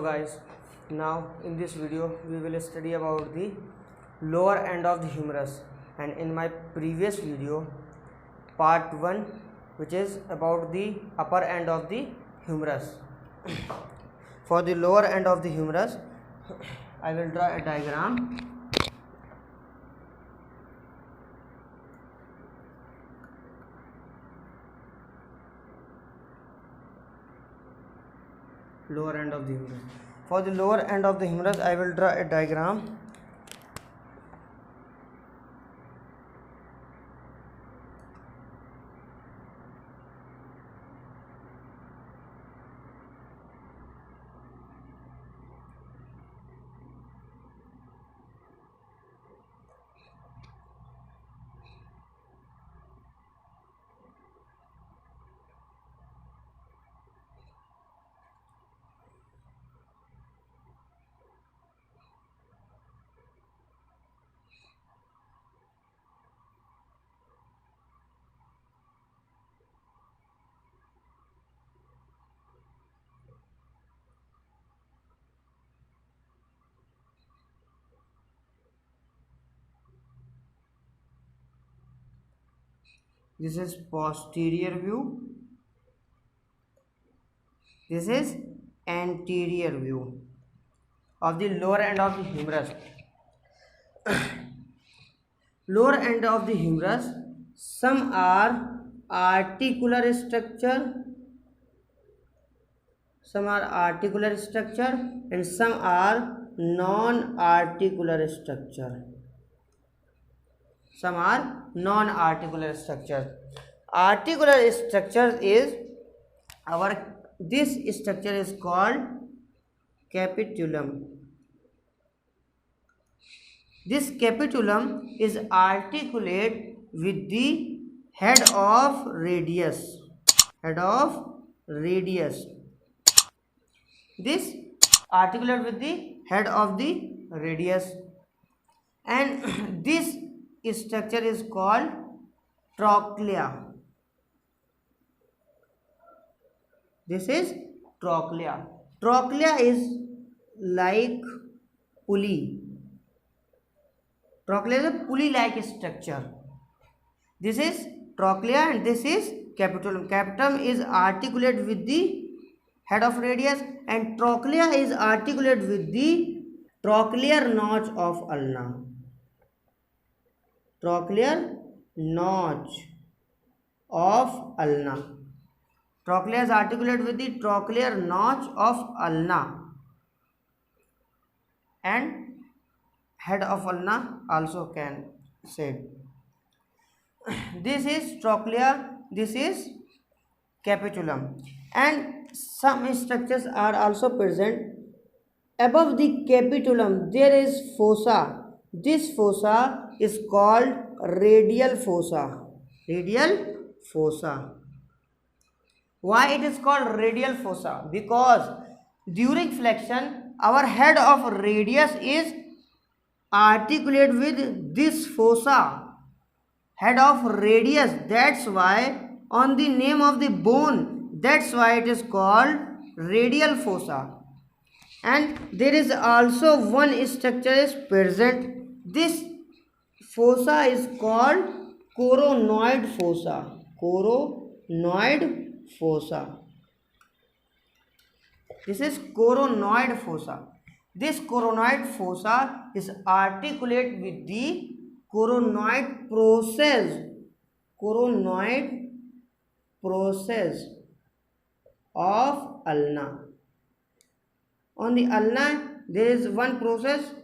Hello guys, now in this video we will study about the lower end of the humerus, and in my previous video part 1 which is about the upper end of the humerus. For the lower end of the humerus I will draw a diagram. Lower end of the humerus. For the lower end of the humerus I will draw a diagram. This is posterior view. This is anterior view of the lower end of the humerus. Lower end of the humerus, some are articular structure, and some are non-articular structure. Some are non-articular structures. Articular structure is this structure is called capitulum. This capitulum is articulate with the head of radius. This articulate with the head of the radius, and this structure is called trochlea. This is trochlea. Trochlea is like pulley. Trochlea is a pulley-like structure. This is trochlea and this is capitulum. Capitulum is articulate with the head of radius, and trochlea is articulate with the trochlear notch of ulna. Trochlear notch of ulna. Trochlea is articulate with the trochlear notch of ulna, and head of ulna also can say. This is trochlea, this is capitulum, and some structures are also present. Above the capitulum there is fossa. This fossa is called radial fossa. Why it is called radial fossa? Because during flexion our head of radius is articulate with this fossa, head of radius. That's why on the name of the bone, that's why it is called radial fossa. And there is also one structure is present. This fossa is called coronoid fossa. This is coronoid fossa. This coronoid fossa is articulate with the coronoid process of ulna. On the ulna there is one process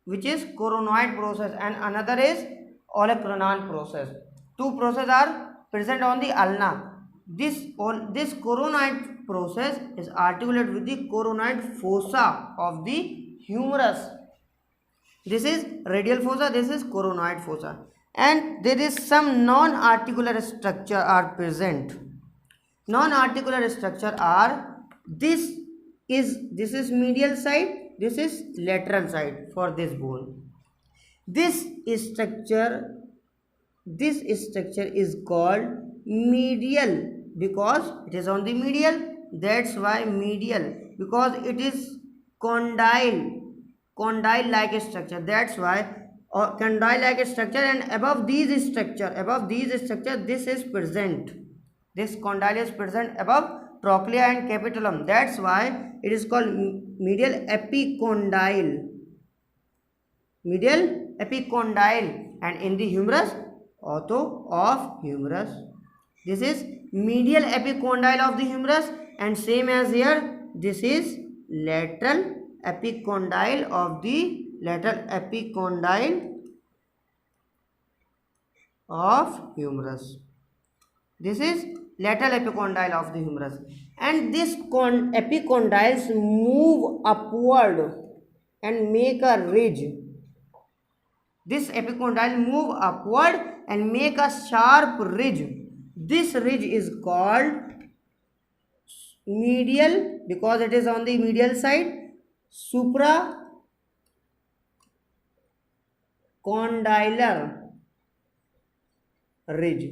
which is coronoid process and another is olecranon process. Two processes are present on the ulna. This coronoid process is articulated with the coronoid fossa of the humerus. This is radial fossa, this is coronoid fossa, and there is some non-articular structure are present. Non-articular structure are this is medial side, this is lateral side for this bone. This structure is called medial because it is on the medial. That's why medial, because it is condyle like structure. That's why condyle like structure, and above these structure, this is present. This condyle is present above trochlea and capitulum. That's why it is called medial epicondyle. Medial epicondyle. And in the humerus, ortho of humerus. This is medial epicondyle of the humerus, and same as here, this is lateral epicondyle of the humerus. This is lateral epicondyle of the humerus, and this epicondyles move upward and make a ridge. This epicondyle move upward and make a sharp ridge. This ridge is called medial, because it is on the medial side, supracondylar ridge.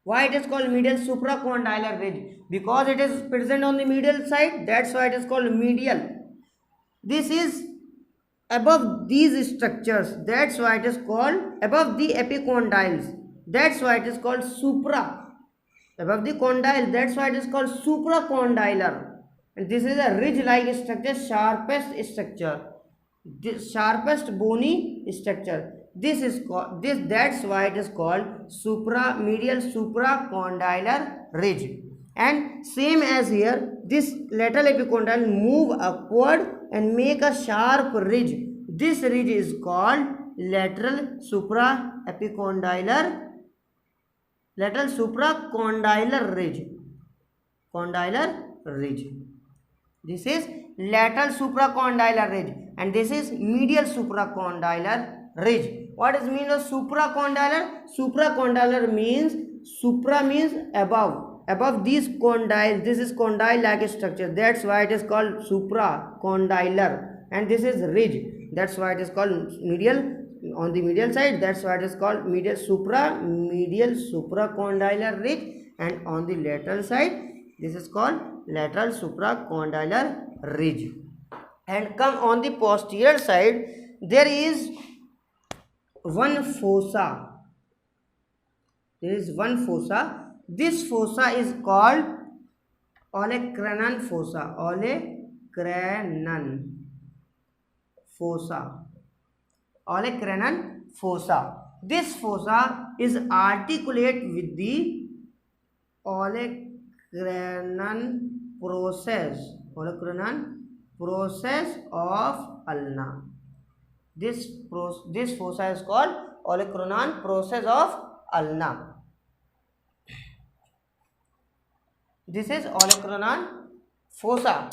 Why it is called medial supracondylar ridge? Because it is present on the medial side. That's why it is called medial. This is above these structures. That's why it is called above the epicondyles. That's why it is called supra. Above the condyle. That's why it is called supracondylar. And this is a ridge-like structure, sharpest structure. This sharpest bony structure. This is called this. That's why it is called medial supracondylar ridge. And same as here, this lateral epicondyle move upward and make a sharp ridge. This ridge is called lateral supracondylar ridge. Condylar ridge. This is lateral supracondylar ridge, and this is medial supracondylar ridge. What is mean of supracondylar? Supracondylar means, supra means above. Above these condyles, this is condyle like structure. That's why it is called supracondylar. And this is ridge. That's why it is called medial. On the medial side, that's why it is called medial supracondylar ridge. And on the lateral side, this is called lateral supracondylar ridge. And come on the posterior side, there is one fossa. There is one fossa. This fossa is called olecranon fossa. Olecranon fossa. This fossa is articulate with the olecranon process of ulna. This fossa is called olecranon process of ulna. This is olecranon fossa.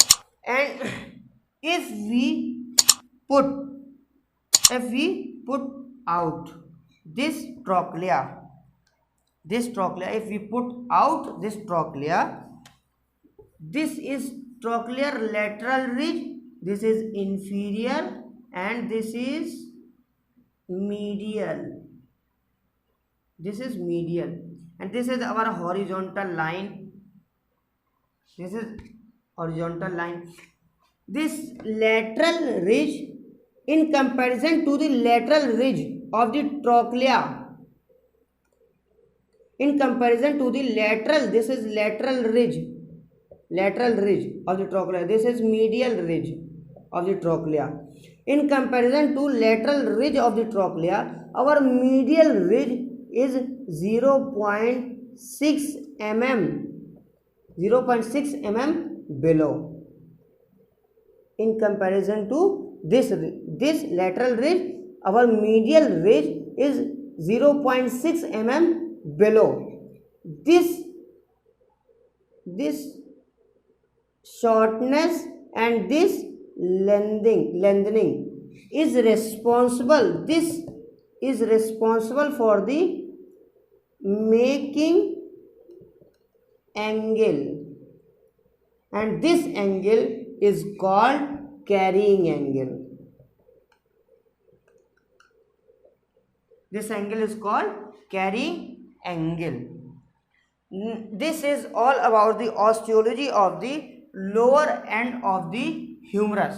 And if we put out this trochlea, if we put out this trochlea, this is trochlear lateral ridge, this is inferior, and this is medial. And this is our horizontal line. This lateral ridge, in comparison to the lateral ridge of the trochlea, this is lateral ridge of the trochlea. This is medial ridge of the trochlea. In comparison to lateral ridge of the trochlea, our medial ridge is 0.6 mm below. In comparison to this lateral ridge, our medial ridge is 0.6 mm below. This shortness and this lengthening is responsible. This is responsible for the making angle, and this angle is called carrying angle. This angle is called carrying angle. This is all about the osteology of the lower end of the humerus.